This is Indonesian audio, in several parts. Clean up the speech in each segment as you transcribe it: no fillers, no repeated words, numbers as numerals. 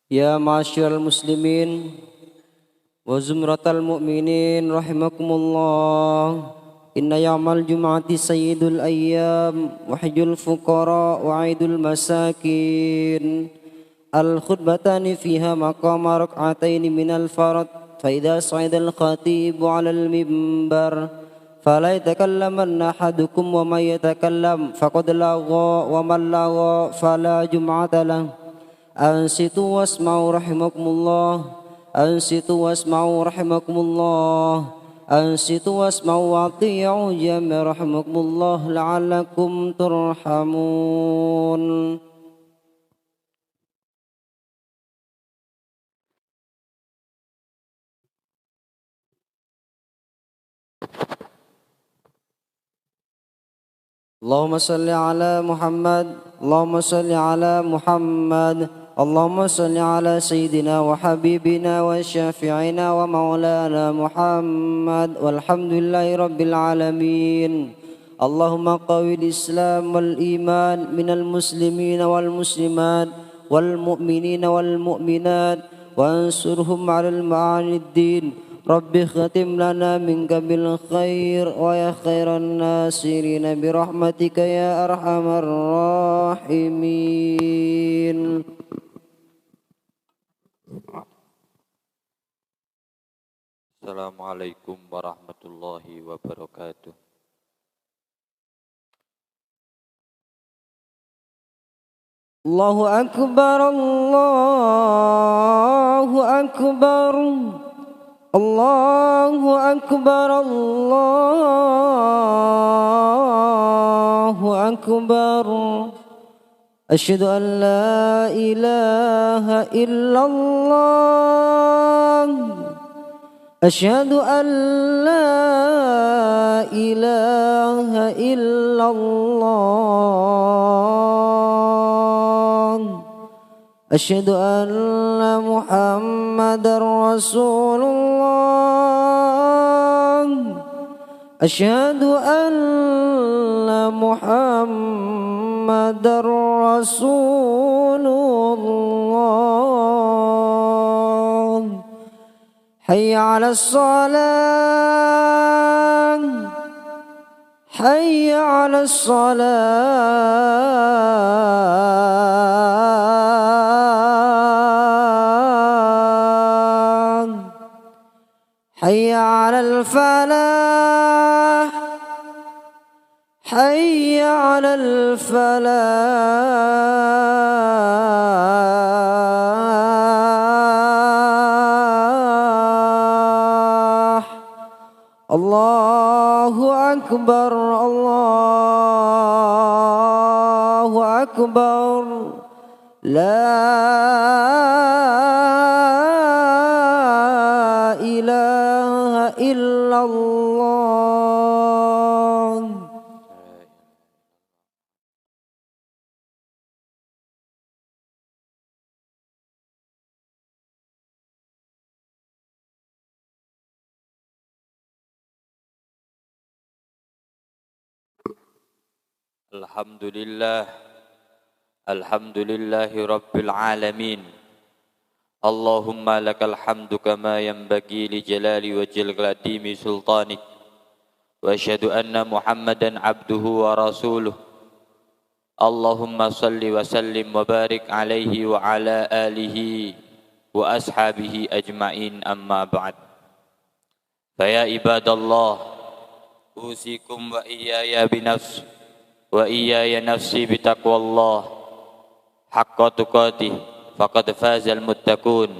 Ya ma'asyiral muslimin wa zumratal mu'minin rahimakumullah. Inna yawmal jum'ati sayyidul ayyam wa hajjul fuqara wa aidul masakin. Al-khutbatani fiha maqama rak'ataini minal farad. Fa idza sa'idal khatibu 'alal mimbar fala yatakallamanna ahadukum wa may yatakallam faqad lagha wa man lagha fala jum'ata lahu. Ansitu wasma'u rahimakumullah. Ansitu wasma'u rahimakumullah. Ansitu wasma'u wa ati'u jami' rahimakumullah la'allakum turhamun. Allahumma salli ala Muhammad. Allahumma salli ala Muhammad. Allahumma salli ala Sayyidina wa Habibina wa Syafi'ina wa Maulana Muhammad walhamdulillahi Rabbil Alamin. Allahumma qawil Islam wal iman minal muslimina wal muslimat wal mu'minina wal mu'minat wa ansurhum alal ma'anid din. Rabbi khatim lana minka bil khair wa ya khairan nasirina birahmatika ya arhamar rahimin. Assalamualaikum warahmatullahi wabarakatuh. Allahu akbar, Allahu akbar, Allahu akbar, Allahu akbar. Asyhadu an la ilaha illallah. Asyhadu an la ilaha illallah. Asyhadu anna Muhammadar Rasulullah. Asyhadu anna Muhammadar Rasulullah. Hayya 'alas salam. Hayya 'alas salam. Hayya 'alal falah. Hayya 'alal falah. Allahu akbar, Allahu akbar. La ilaha illallah. Alhamdulillahi Rabbil Alamin. Allahumma lakal hamdu kama yanbaghi li jalali wajhil qadimi sultanik. Wa asyhadu anna Muhammadan abduhu wa rasuluh. Allahumma salli wa sallim wa barik alaihi wa ala alihi wa ashabihi ajma'in amma ba'd. Faya ibadallah, usikum wa iyaya binafsi wa iyaya nafsi bitaqwallah haqqa tuqatih faqad fazal muttaqun.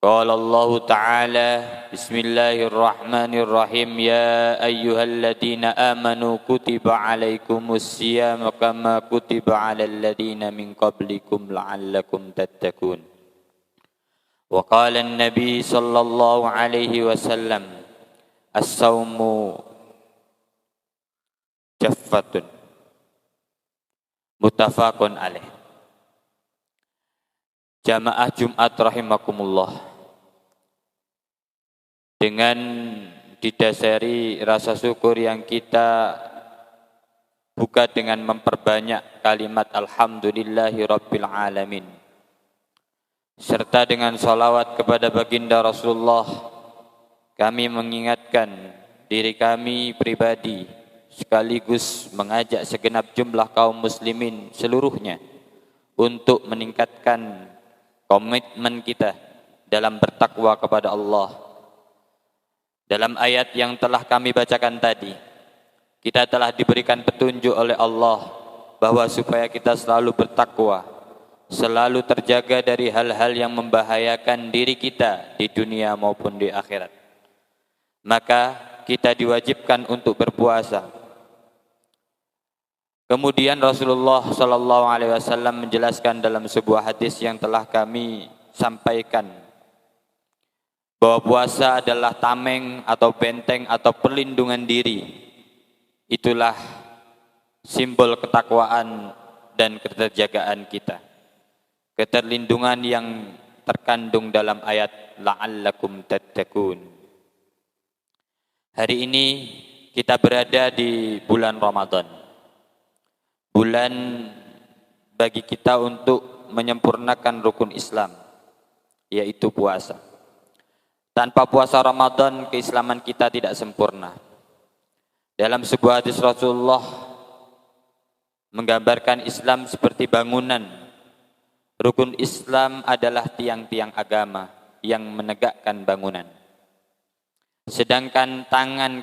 Qala Allah Ta'ala Bismillahirrahmanirrahim. Ya ayyuhalladzina amanu kutiba alaikumus siyam kama kutiba alal ladzina min qablikum la'allakum tattaqun. Wa qala an-nabi sallallahu alaihi wasallam as-sawmu jaffatun. Muttafaqun alaih. Jamaah Jumat rahimakumullah. Dengan didasari rasa syukur yang kita buka dengan memperbanyak kalimat alhamdulillahi rabbil alamin. serta dengan salawat kepada baginda Rasulullah, kami mengingatkan diri kami pribadi sekaligus mengajak segenap jumlah kaum muslimin seluruhnya untuk meningkatkan komitmen kita dalam bertakwa kepada Allah. Dalam ayat yang telah kami bacakan tadi, kita telah diberikan petunjuk oleh Allah bahwa supaya kita selalu bertakwa, selalu terjaga dari hal-hal yang membahayakan diri kita di dunia maupun di akhirat. Maka kita diwajibkan untuk berpuasa. Kemudian Rasulullah sallallahu alaihi wasallam menjelaskan dalam sebuah hadis yang telah kami sampaikan bahwa puasa adalah tameng atau benteng atau perlindungan diri. Itulah simbol ketakwaan dan keterjagaan kita. Keterlindungan yang terkandung dalam ayat la'allakum tattaqun. Hari ini kita berada di bulan Ramadan. Bulan bagi kita untuk menyempurnakan rukun Islam, yaitu puasa. Tanpa puasa Ramadan, keislaman kita tidak sempurna. Dalam sebuah hadis Rasulullah menggambarkan Islam seperti bangunan. Rukun Islam adalah tiang-tiang agama yang menegakkan bangunan. Sedangkan tangan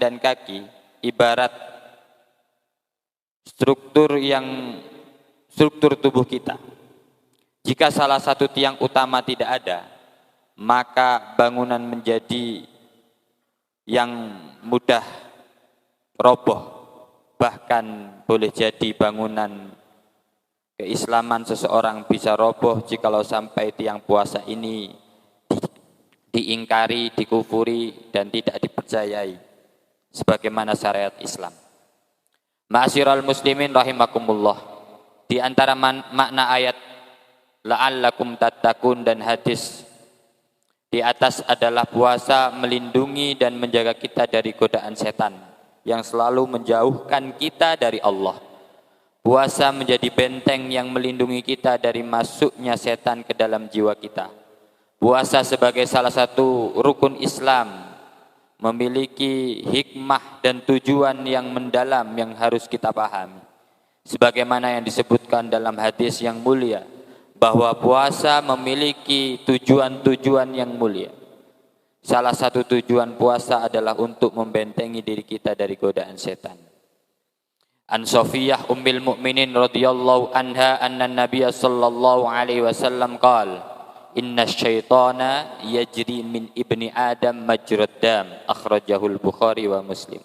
dan kaki ibarat struktur tubuh kita. Jika salah satu tiang utama tidak ada, maka bangunan menjadi yang mudah roboh. Bahkan boleh jadi bangunan keislaman seseorang bisa roboh jikalau sampai tiang puasa ini diingkari, dikufuri, dan tidak dipercayai sebagaimana syariat Islam. Ma'asyiral muslimin rahimakumullah. Di antara makna ayat la'allakum tattaqun dan hadis di atas adalah puasa melindungi dan menjaga kita dari godaan setan yang selalu menjauhkan kita dari Allah. Puasa menjadi benteng yang melindungi kita dari masuknya setan ke dalam jiwa kita. Puasa sebagai salah satu rukun Islam memiliki hikmah dan tujuan yang mendalam yang harus kita pahami. Sebagaimana yang disebutkan dalam hadis yang mulia, bahwa puasa memiliki tujuan-tujuan yang mulia. Salah satu tujuan puasa adalah untuk membentengi diri kita dari godaan setan. An Safiyah ummil mu'minin radhiyallahu anha anna Nabiy sallallahu alaihi wasallam qala inna syaitana yajri min ibni Adam majrad dam, akhrajahul Bukhari wa Muslim.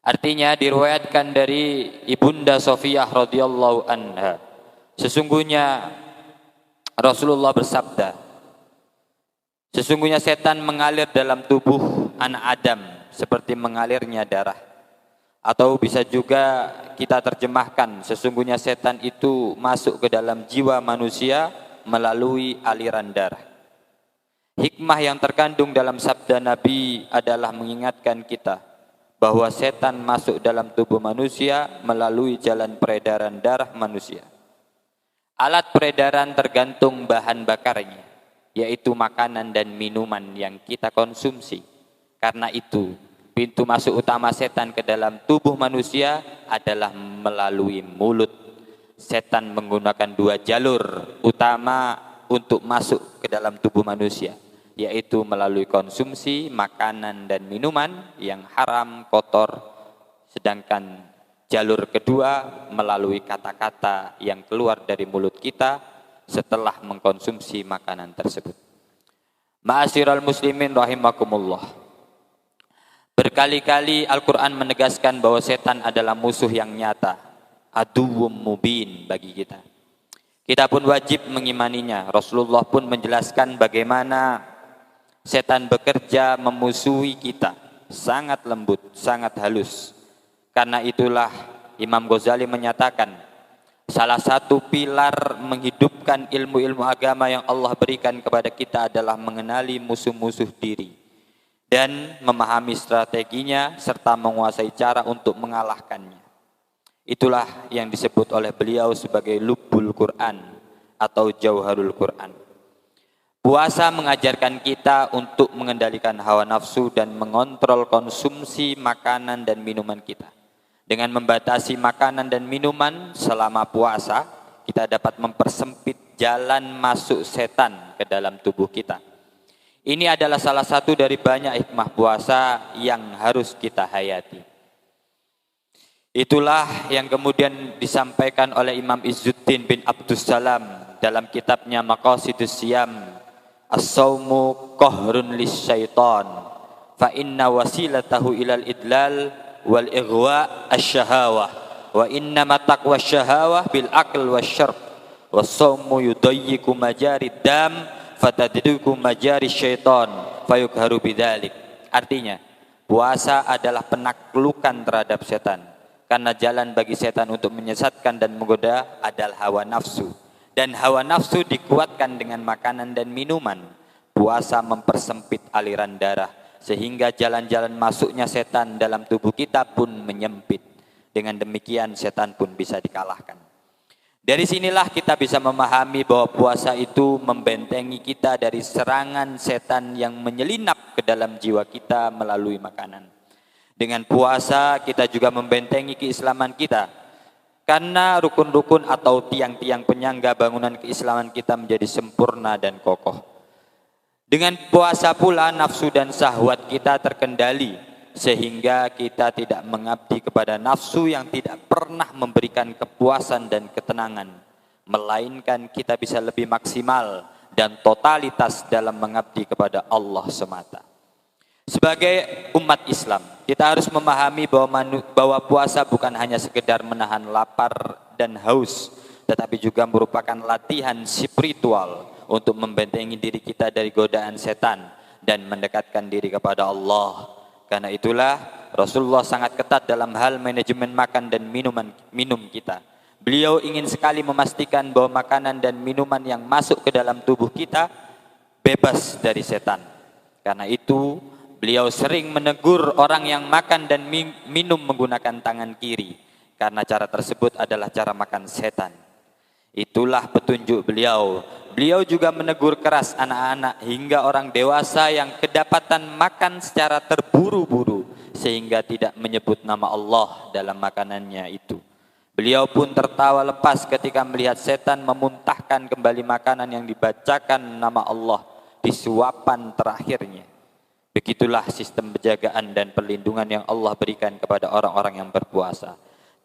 Artinya diriwayatkan dari Ibunda Safiyah radhiyallahu anha, sesungguhnya Rasulullah bersabda, sesungguhnya setan mengalir dalam tubuh anak Adam seperti mengalirnya darah. Atau bisa juga kita terjemahkan, sesungguhnya setan itu masuk ke dalam jiwa manusia melalui aliran darah. Hikmah yang terkandung dalam sabda Nabi adalah mengingatkan kita bahwa setan masuk dalam tubuh manusia melalui jalan peredaran darah manusia. Alat peredaran tergantung bahan bakarnya, yaitu makanan dan minuman yang kita konsumsi. Karena itu, pintu masuk utama setan ke dalam tubuh manusia adalah melalui mulut. Setan menggunakan dua jalur utama untuk masuk ke dalam tubuh manusia, yaitu melalui konsumsi makanan dan minuman yang haram, kotor. Sedangkan jalur kedua melalui kata-kata yang keluar dari mulut kita setelah mengkonsumsi makanan tersebut. Ma'asyiral muslimin rahimakumullah. Berkali-kali Al-Quran menegaskan bahwa setan adalah musuh yang nyata, aduwwum mubin bagi kita. Kita pun wajib mengimaninya. Rasulullah pun menjelaskan bagaimana setan bekerja memusuhi kita. Sangat lembut, sangat halus. Karena itulah Imam Ghazali menyatakan, salah satu pilar menghidupkan ilmu-ilmu agama yang Allah berikan kepada kita adalah mengenali musuh-musuh diri dan memahami strateginya serta menguasai cara untuk mengalahkannya. Itulah yang disebut oleh beliau sebagai lubbul Quran atau jauharul Quran. Puasa mengajarkan kita untuk mengendalikan hawa nafsu dan mengontrol konsumsi makanan dan minuman kita. Dengan membatasi makanan dan minuman selama puasa, kita dapat mempersempit jalan masuk setan ke dalam tubuh kita. Ini adalah salah satu dari banyak hikmah puasa yang harus kita hayati. Itulah yang kemudian disampaikan oleh Imam Izzuddin bin Abdussalam dalam kitabnya Maqasidus Siyam, as-sawmu qahrun lisyaitan fa inna wasilatahu ilal idlal wal ighwa asyahawah wa inna mataqwa syahawah bil aql wasyarb was-sawmu yudayyiku majarid dam fatadriku majari syaitan fayukharu bidzalik. Artinya, puasa adalah penaklukan terhadap setan. Karena jalan bagi setan untuk menyesatkan dan menggoda adalah hawa nafsu. Dan hawa nafsu dikuatkan dengan makanan dan minuman. Puasa mempersempit aliran darah. Sehingga jalan-jalan masuknya setan dalam tubuh kita pun menyempit. Dengan demikian setan pun bisa dikalahkan. Dari sinilah kita bisa memahami bahwa puasa itu membentengi kita dari serangan setan yang menyelinap ke dalam jiwa kita melalui makanan. Dengan puasa kita juga membentengi keislaman kita. Karena rukun-rukun atau tiang-tiang penyangga bangunan keislaman kita menjadi sempurna dan kokoh. Dengan puasa pula nafsu dan syahwat kita terkendali. Sehingga kita tidak mengabdi kepada nafsu yang tidak pernah memberikan kepuasan dan ketenangan. Melainkan kita bisa lebih maksimal dan totalitas dalam mengabdi kepada Allah semata. Sebagai umat Islam, kita harus memahami bahwa puasa bukan hanya sekedar menahan lapar dan haus, tetapi juga merupakan latihan spiritual untuk membentengi diri kita dari godaan setan dan mendekatkan diri kepada Allah. Karena itulah Rasulullah sangat ketat dalam hal manajemen makan dan minum kita. Beliau ingin sekali memastikan bahwa makanan dan minuman yang masuk ke dalam tubuh kita bebas dari setan. Karena itu beliau sering menegur orang yang makan dan minum menggunakan tangan kiri. Karena cara tersebut adalah cara makan setan. Itulah petunjuk beliau. Beliau juga menegur keras anak-anak hingga orang dewasa yang kedapatan makan secara terburu-buru. Sehingga tidak menyebut nama Allah dalam makanannya itu. Beliau pun tertawa lepas ketika melihat setan memuntahkan kembali makanan yang dibacakan nama Allah di suapan terakhirnya. Begitulah sistem penjagaan dan perlindungan yang Allah berikan kepada orang-orang yang berpuasa.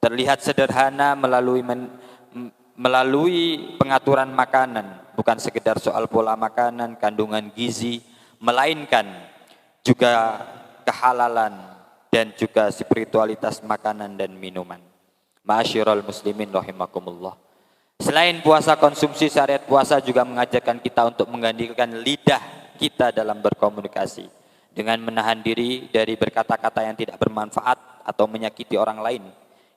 Terlihat sederhana melalui pengaturan makanan, bukan sekedar soal pola makanan, kandungan gizi, melainkan juga kehalalan dan juga spiritualitas makanan dan minuman. Ma'asyiral muslimin rahimakumullah. Selain puasa, konsumsi syariat puasa juga mengajarkan kita untuk menggantikan lidah kita dalam berkomunikasi. Dengan menahan diri dari berkata-kata yang tidak bermanfaat atau menyakiti orang lain,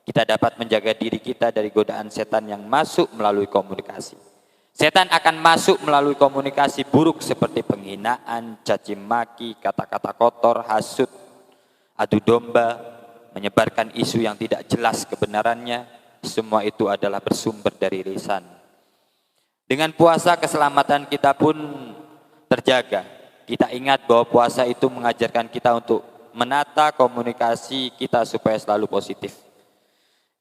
kita dapat menjaga diri kita dari godaan setan yang masuk melalui komunikasi. Setan akan masuk melalui komunikasi buruk seperti penghinaan, caci maki, kata-kata kotor, hasut, adu domba, menyebarkan isu yang tidak jelas kebenarannya. Semua itu adalah bersumber dari lisan. Dengan puasa keselamatan kita pun terjaga. Kita ingat bahwa puasa itu mengajarkan kita untuk menata komunikasi kita supaya selalu positif.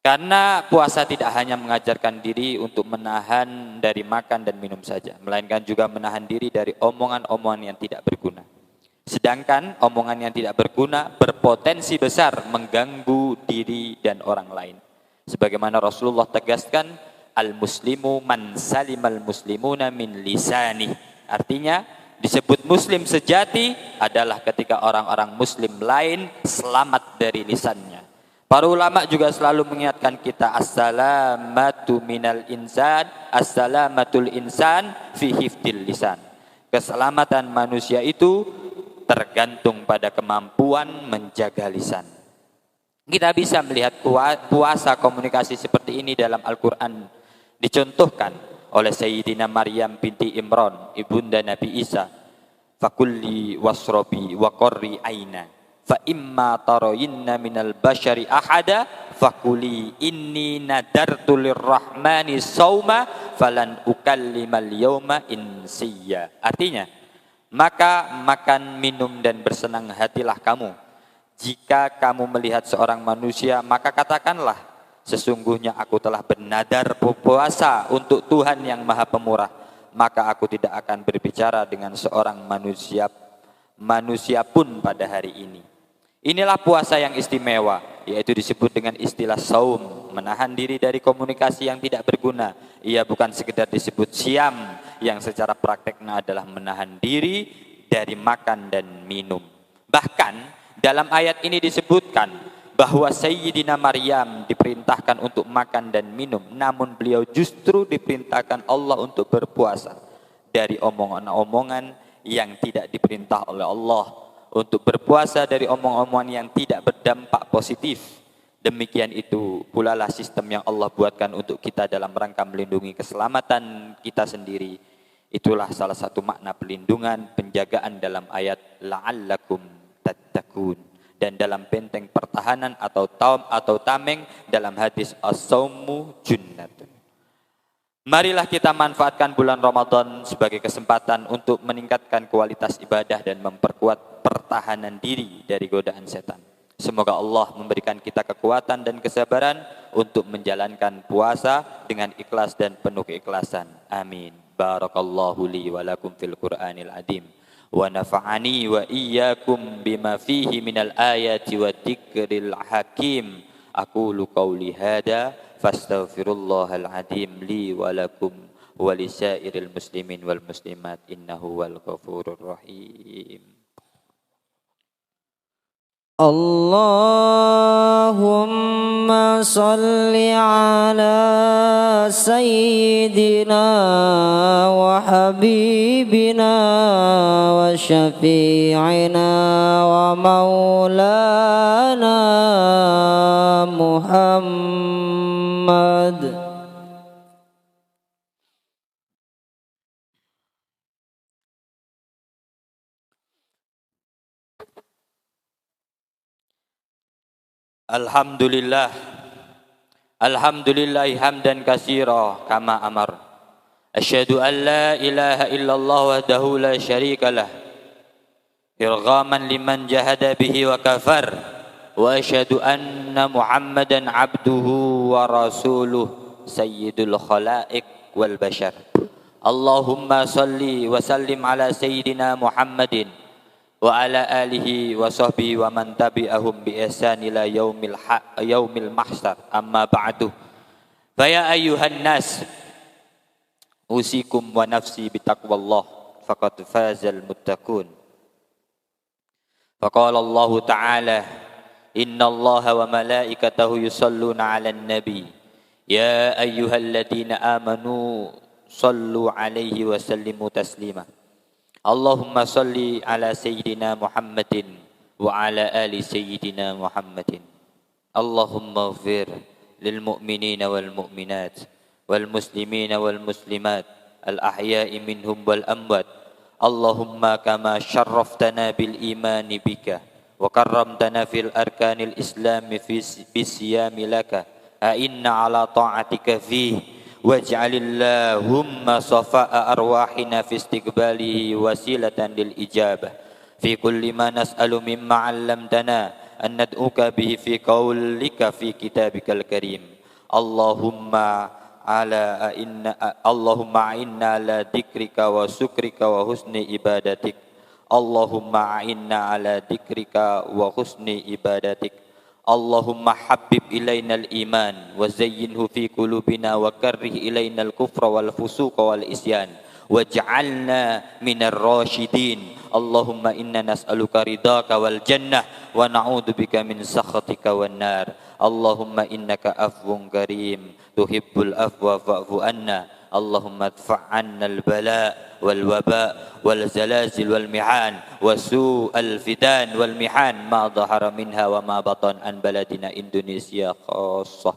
Karena puasa tidak hanya mengajarkan diri untuk menahan dari makan dan minum saja, melainkan juga menahan diri dari omongan-omongan yang tidak berguna. Sedangkan omongan yang tidak berguna berpotensi besar mengganggu diri dan orang lain. Sebagaimana Rasulullah tegaskan, al-muslimu man salimal muslimuna min lisanih. Artinya, disebut muslim sejati adalah ketika orang-orang muslim lain selamat dari lisannya. Para ulama juga selalu mengingatkan kita, as-salamatu minal insan, as-salamatul insan fi hifdil lisan. Keselamatan manusia itu tergantung pada kemampuan menjaga lisan. Kita bisa melihat puasa komunikasi seperti ini dalam Al-Quran. Dicontohkan oleh Sayyidina Maryam binti Imran, ibunda Nabi Isa. Fakulli wasrobi wa qorri aina fa imma tarayinna minal bashari ahada fakuli inni nadartu lirrahmani sauma falan ukallimal yauma insiya. Artinya, maka makan, minum dan bersenang hatilah kamu. Jika kamu melihat seorang manusia, maka katakanlah, sesungguhnya aku telah bernadar berpuasa untuk Tuhan yang Maha Pemurah, maka aku tidak akan berbicara dengan seorang manusia pun pada hari ini. Inilah puasa yang istimewa, yaitu disebut dengan istilah saum, menahan diri dari komunikasi yang tidak berguna. Ia bukan sekedar disebut siam, yang secara prakteknya adalah menahan diri dari makan dan minum. Bahkan dalam ayat ini disebutkan bahwa Sayyidina Maryam diperintahkan untuk makan dan minum, namun beliau justru diperintahkan Allah untuk berpuasa dari omongan-omongan yang tidak diperintah oleh Allah, untuk berpuasa dari omong-omongan yang tidak berdampak positif. Demikian itu pula lah sistem yang Allah buatkan untuk kita dalam rangka melindungi keselamatan kita sendiri. Itulah salah satu makna pelindungan, penjagaan dalam ayat la'allakum tattaqun, dan dalam benteng pertahanan atau tameng dalam hadis as-saumu junnatun. Marilah kita manfaatkan bulan Ramadan sebagai kesempatan untuk meningkatkan kualitas ibadah dan memperkuat pertahanan diri dari godaan setan. Semoga Allah memberikan kita kekuatan dan kesabaran untuk menjalankan puasa dengan ikhlas dan penuh keikhlasan. Amin. Barakallahu li wa lakum fil Qur'anil azim. Wa nafa'ani wa iyyakum bima fihi minal ayati wa dzikril hakim. Aqulu qawli hada fastaghfirullahal azim li wa lakum wa lisairil muslimin wal muslimat innahu wal ghafurur rahim. Allahumma salli ala sayyidina wa habibina wa syafi'ina wa maulana Muhammad. Alhamdulillah hamdan katsira kama amar. Asyhadu an la ilaha illallah wahdahu la syarikalah irghaman liman jahada bihi wa kafar, wa asyhadu anna Muhammadan abduhu wa rasuluh sayyidul khalaiq wal bashar. Allahumma salli wa sallim ala sayyidina Muhammadin wa ala alihi wa sahbihi wa man tabi'ahum bi ihsan ila yaumil mahsyar. Amma ba'du. Fa ya ayyuhan nas usikum wa nafsi bi taqwallah faqad fazal muttaqun. Faqala Allah ta'ala innallaha wa malaikatahu yusalluna 'alan nabi ya ayyuhalladzina amanu sallu 'alaihi wa sallimu taslima. Allahumma salli ala sayyidina Muhammadin wa ala ali sayyidina Muhammadin. Allahumma ighfir lil mu'minina wal mu'minat wal muslimina wal muslimat al ahya'i minhum wal amwat. Allahumma kama syarraftana bil imani bika wa karramtana fil arkanil islami fi siyami laka a'inna ala ta'atika fihi waj'alillahumma safa'a arwahina fi istiqbalihi wasilatan lil ijabah fi kulli ma nas'alu mimma 'allamtana an nad'uka bihi fi qaulika fi kitabikal karim. Allahumma a'inna ala dzikrika wa syukrika wa husni ibadatik. Allahumma a'inna ala dzikrika wa husni ibadatik. Allahumma habbib ilainal iman wa zayyinhu fi qulubina wa karrih ilainal kufra wal fusuqa wal isyan waj'alna minar rasyidin. Allahumma inna nas'aluka ridhaka wal jannah wa na'udzubika min sakhatika wan nar. Allahumma innaka afwun karim tuhibbul afwa fa'fu anna. Allahumma adfa' al-bala wal waba wal zalazil wal mihan wa su'al fitan wal mihan ma dhahara minha wa ma batan an baladina Indonesia khassah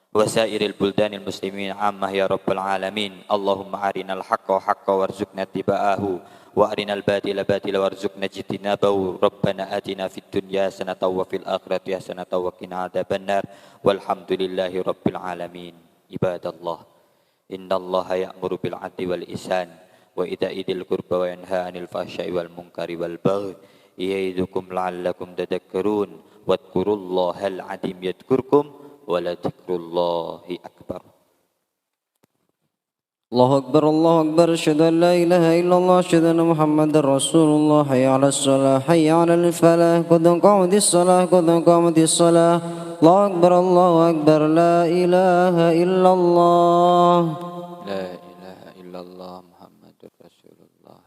wa sairil buldanil muslimin ammah ya rabbal alamin. Allahumma arinal haqqa haqqa warzuqna tiba'ahu وأرنا الباطل باطلا وارزقنا اجتنابه ربنا آتنا في الدنيا حسنة وفي الآخرة حسنة وقنا عذاب النار والحمد لله رب العالمين. عباد الله إن الله يأمر بالعدل والإحسان وإيتاء ذي القربى وينهى عن الفحشاء والمنكر والبغي يعظكم لعلكم تذكرون واذكروا الله العظيم يذكركم ولذكر الله أكبر. الله أكبر الله أكبر أشهد أن لا إله إلا الله أشهد أن محمدا رسول الله حي على الصلاة حي على الفلاح قد قامت الصلاة قد قامت الصلاة الله أكبر الله أكبر لا إله إلا الله لا إله إلا الله محمد رسول الله.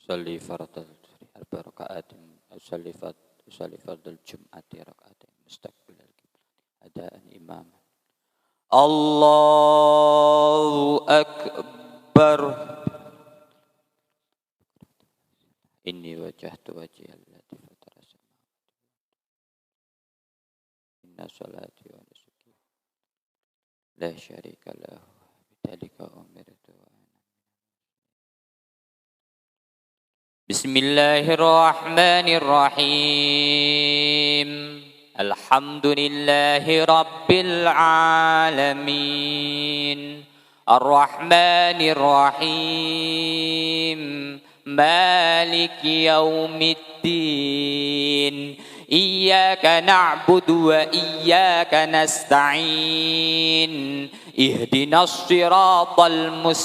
صلي فرض أربع ركعات صلي فرض الجمعة ركعتين مستقبل القبلة أداء إماما. الله أكبر. إني وجهت وجهي الذي فطر السماوات إن صلاتي ونسكي لا شريك له بذلك أمرت. بسم الله الرحمن الرحيم الحمد لله رب العالمين الرحمن الرحيم مالك يوم الدين إياك نعبد وإياك نستعين اهدنا الصراط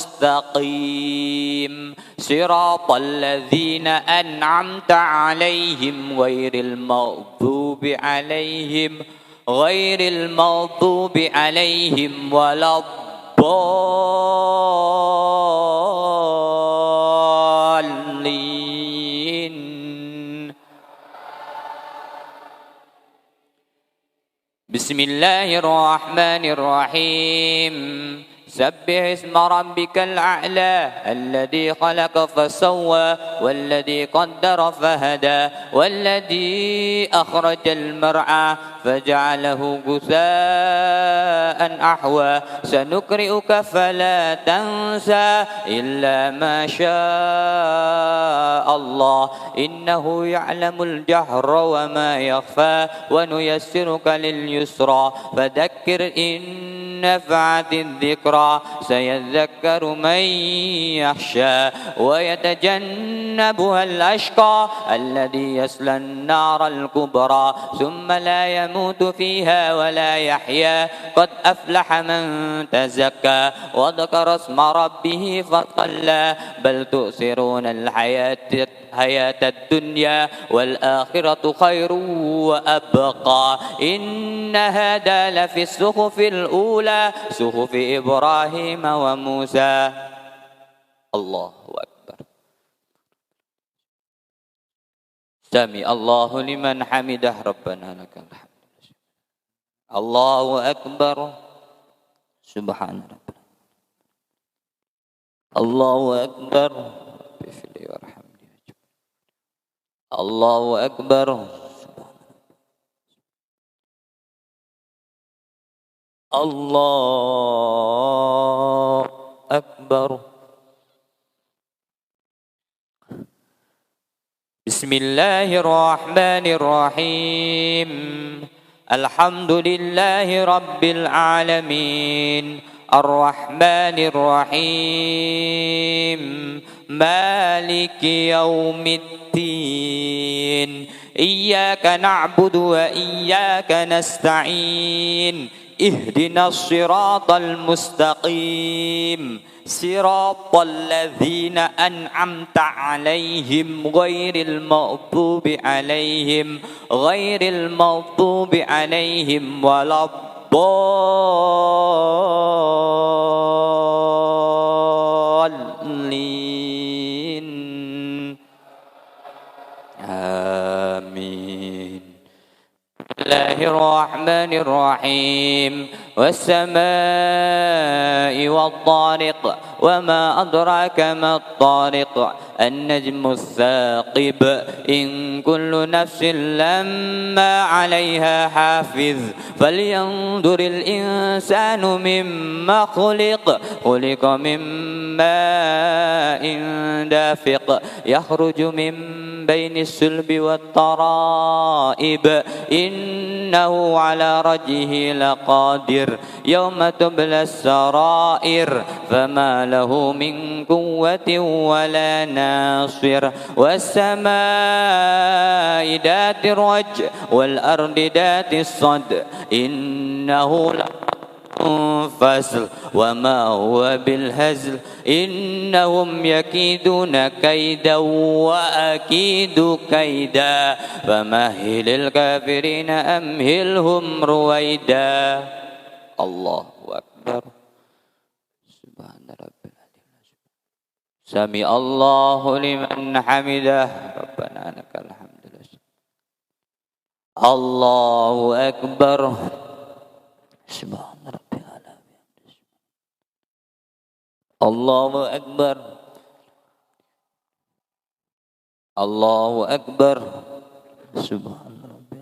المستقيم صراط الذين أنعمت عليهم غير المغضوب عليهم ولا الضالين. بسم الله الرحمن الرحيم سبح اسم ربك الأعلى الذي خلق فسوى والذي قدر فهدى والذي أخرج المرعى فجعله غثاء أحوى سنقرئك فلا تنسى إلا ما شاء الله إنه يعلم الجهر وما يخفى ونيسرك لليسرى فذكر إن نفعت الذكرى سيذكر من يخشى ويتجنبها الأشقى الذي يصلى النار الكبرى ثم لا يموت فيها ولا يحيا قد أفلح من تزكى وذكر اسم ربه فصلى بل تؤثرون الحياة الدنيا والآخرة خير وأبقى إن هذا لفي الصحف الأولى صحف إبراهيم وموسى. الله أكبر. سمع الله لمن حمده ربنا لك الحمد. الله أكبر. سبحان ربنا. الله أكبر. بفضله ورحمته. الله أكبر. الله أكبر. بسم الله الرحمن الرحيم الحمد لله رب العالمين الرحمن الرحيم مالك يوم الدين إياك نعبد وإياك نستعين اهدنا الصراط المستقيم صراط الذين أنعمت عليهم غير المغضوب عليهم ولا الضالين. آمين. بسم الله الرحمن الرحيم والسماء والطارق وما أدراك ما الطارق النجم الثاقب إن كل نفس لما عليها حافظ فلينظر الإنسان مما خلق من ماء دافق يخرج من بين الصلب والترائب إنه على رجه لقادر يوم تبلى السرائر فما له من قوة ولا ناصر والسماء ذات الرج والأرض ذات الصد إنه فصل وما هو بالهزل إنهم يكيدون كيدا وأكيد كيدا فمهل الكافرين أمهلهم رويدا الله أكبر سبحان رب العظيم سمع الله لمن حمده ربنا لك الحمد الله أكبر سبحان ربي الله أكبر الله أكبر سبحان ربي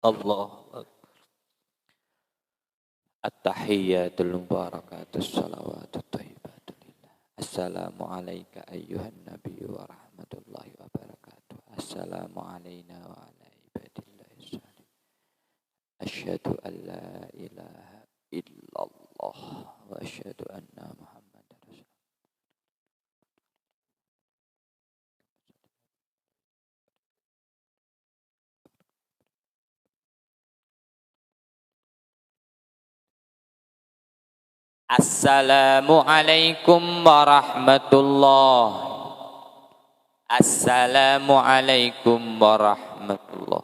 الله أكبر التحيات المباركات الصلوات الطيبات لله السلام عليك أيها النبي ورحمة الله وبركاته السلام علينا وعلى عباد الله الصالحين أشهد أن لا إله إلا الله وأشهد أن محمدا رسول الله السلام عليكم ورحمة الله السلام عليكم ورحمة الله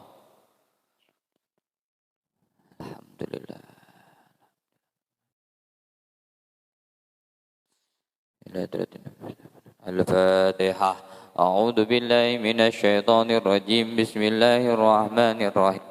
الحمد لله الفاتحة أعوذ بالله من الشيطان الرجيم بسم الله الرحمن الرحيم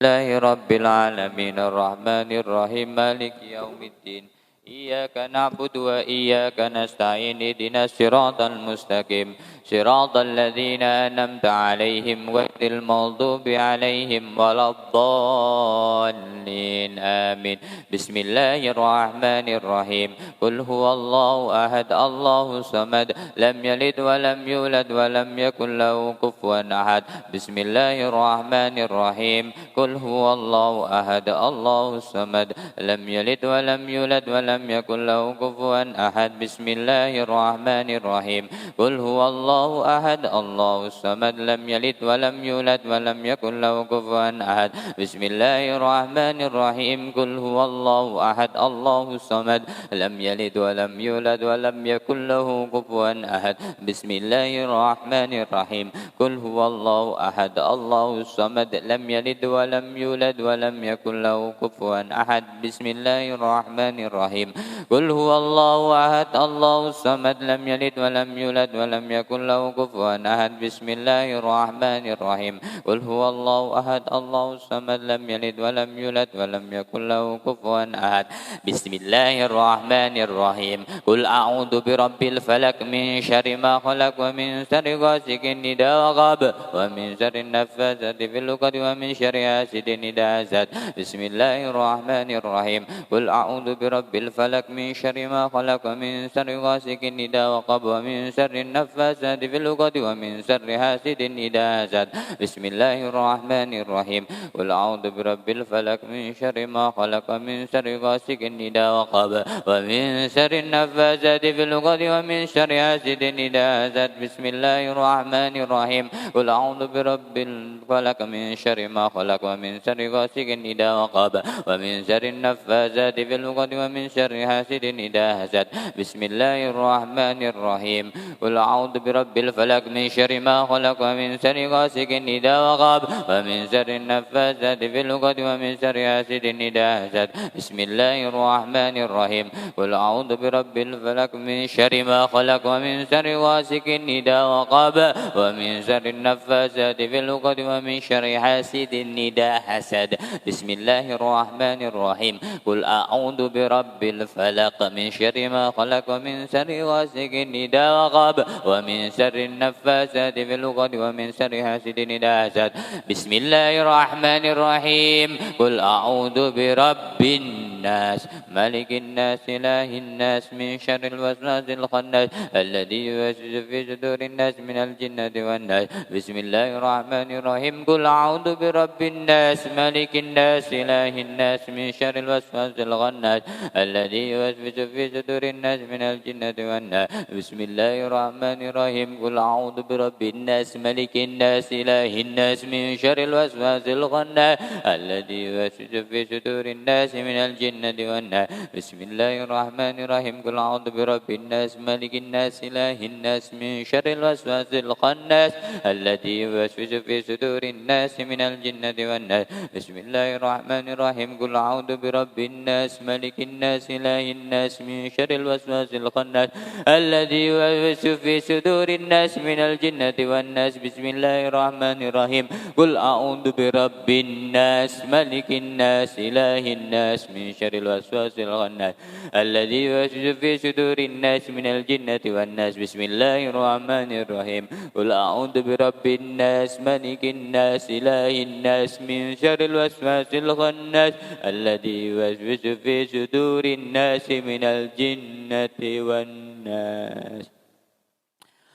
الله رب العالمين الرحمن الرحيم مالك يوم الدين إياك نعبد وإياك نستعين اهدنا الصراط المستقيم صراط الذين أنعمت عليهم غير المغضوب عليهم ولا الضالين آمين بسم الله الرحمن الرحيم قل هو الله أحد الله الصمد لم يلد ولم يولد ولم يكن له كفوا أحد بسم الله الرحمن الرحيم قل هو الله أحد الله الصمد لم يلد ولم يولد ولم يكن له كفوا أحد بسم الله الرحمن الرحيم قل هو الله أحد الله الصمد لم يلد ولم يولد ولم يكن له كفوا أحد بسم الله الرحمن الرحيم قل هو الله أحد الله الصمد لم يلد ولم يولد ولم يكن له كفوا أحد بسم الله الرحمن الرحيم قل هو الله أحد الله الصمد لم يلد ولم يولد ولم يكن له كفوا أحد بسم الله الرحمن الرحيم قل هو الله أحد الله الصمد لم يلد ولم يولد ولم يكن له كفوا أحد بسم الله الرحمن الرحيم قل هو الله أحد الله الصمد لم يلد ولم يولد ولم يكن له كفوا أحد بسم الله الرحمن الرحيم قل أعوذ برب الفلق من شر ما خلق ومن شر غاسق إذا وقب ومن شر النفاثات في العقد ومن شر حاسد إذا حسد بسم الله الرحمن الرحيم قل أعوذ برب الفلق من شر ما خلق ومن شر غاسق إذا وقب ومن شر النفاثات في العقد ومن شر حاسد إذا حسد بسم الله الرحمن الرحيم قل أعوذ برب الفلق من شر ما خلق ومن شر غاسق إذا وقب ومن شر النفاثات في العقد ومن شر حاسد إذا حسد بسم الله الرحمن الرحيم قل أعوذ برب الفلق من شر ما خلق ومن شر غاسق إذا وقب ومن شر النفاثات في العقد ومن شر حاسد إذا حسد بسم الله الرحمن الرحيم قل أعوذ برب برب الفلق من شر ما خلق ومن شر غاسق إذا وقب ومن شر النفاثات في العقد ومن شر حاسد إذا حسد بسم الله الرحمن الرحيم قل أعوذ برب الفلق من شر ما خلق ومن شر غاسق إذا وقب ومن شر النفاثات في العقد ومن شر حاسد إذا حسد بسم الله الرحمن الرحيم قل أعوذ برب الفلق من شر ما خلق ومن شر غاسق إذا وقب ومن شر النفاثات في العقد ومن شر حاسد إذا حسد بسم الله الرحمن الرحيم قل أعوذ برب الناس ملك الناس إله الناس من شر الوسواس الخناس الذي يوسوس في صدور الناس من الجنة والناس بسم الله الرحمن الرحيم قل أعوذ برب الناس ملك الناس إله الناس من شر الوسواس الخناس الذي يوسوس في صدور الناس من الجنة والناس بسم الله الرحمن الرحيم قل أعوذ برب الناس ملك الناس إله الناس من شر الوسواس الخناس الذي يوسوس في صدور الناس من الجنة والناس بسم الله الرحمن الرحيم قل أعوذ برب الناس ملك الناس إله الناس من شر الوسواس الخناس الذي يوسوس في صدور الناس من الجنة والناس بسم الله الرحمن الرحيم قل أعوذ برب الناس ملك الناس إله الناس من شر الوسواس الخناس الذي يوسوس في صدور الناس من الجنة والناس بسم الله الرحمن الرحيم قل أعوذ برب الناس ملك الناس إله الناس من شر الوسواس الخناس الذي يوسوس في صدور الناس من الجنة والناس بسم الله الرحمن الرحيم قل أعوذ برب الناس ملك الناس إله الناس من شر الوسواس الخناس الذي يوسوس في صدور الناس من الجنة والناس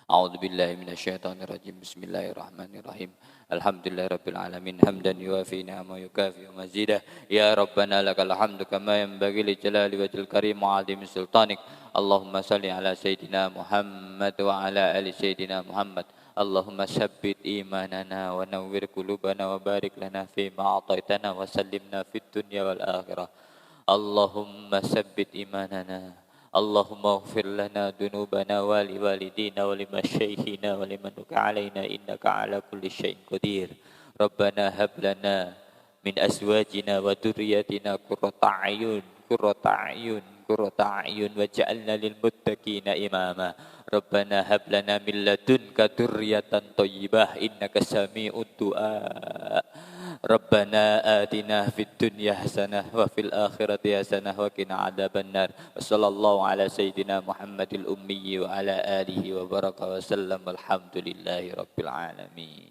أعوذ بالله من الشيطان الرجيم بسم الله الرحمن الرحيم الحمد لله رب العالمين حمدا يوافي نعمه ويكافئ مزيده يا ربنا لك الحمد كما ينبغي لجلال وجه الكريم وعظيم سلطانك اللهم صل على سيدنا محمد وعلى آل سيدنا محمد اللهم ثبت إيماننا ونور قلوبنا وبارك لنا فيما أعطيتنا وسلمنا في الدنيا والآخرة اللهم ثبت إيماننا اللهم اغفر لنا ذنوبنا ولوالدينا ولمشايخنا ولمن علينا إنك على كل شيء قدير ربنا هب لنا من أزواجنا وذرياتنا قرة أعين قرة أعين قرة أعين واجعلنا للمتقين إماما ربنا هب لنا من لدنك ذرية طيبة إنك سميع الدعاء ربنا آتنا في الدنيا حسنة وفي الآخرة حسنة وقنا عذاب النار وصلى الله على سيدنا محمد الأمي وعلى آله وبارك وسلم الحمد لله رب العالمين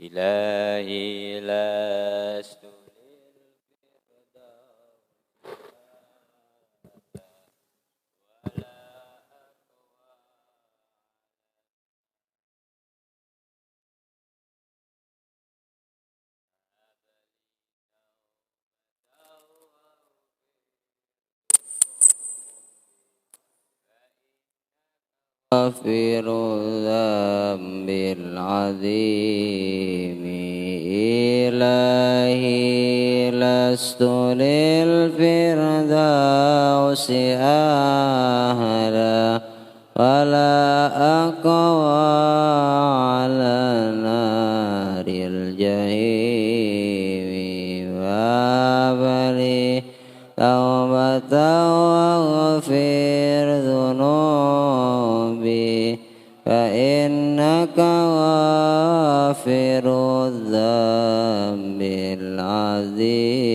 إلهي لست غافر الذنب العظيم إلهي لست للفردوس أهلا ولا أقوى على نار الجحيم وابلي توبة واغفر ذنوبي فإنك غافر الذنب العظيم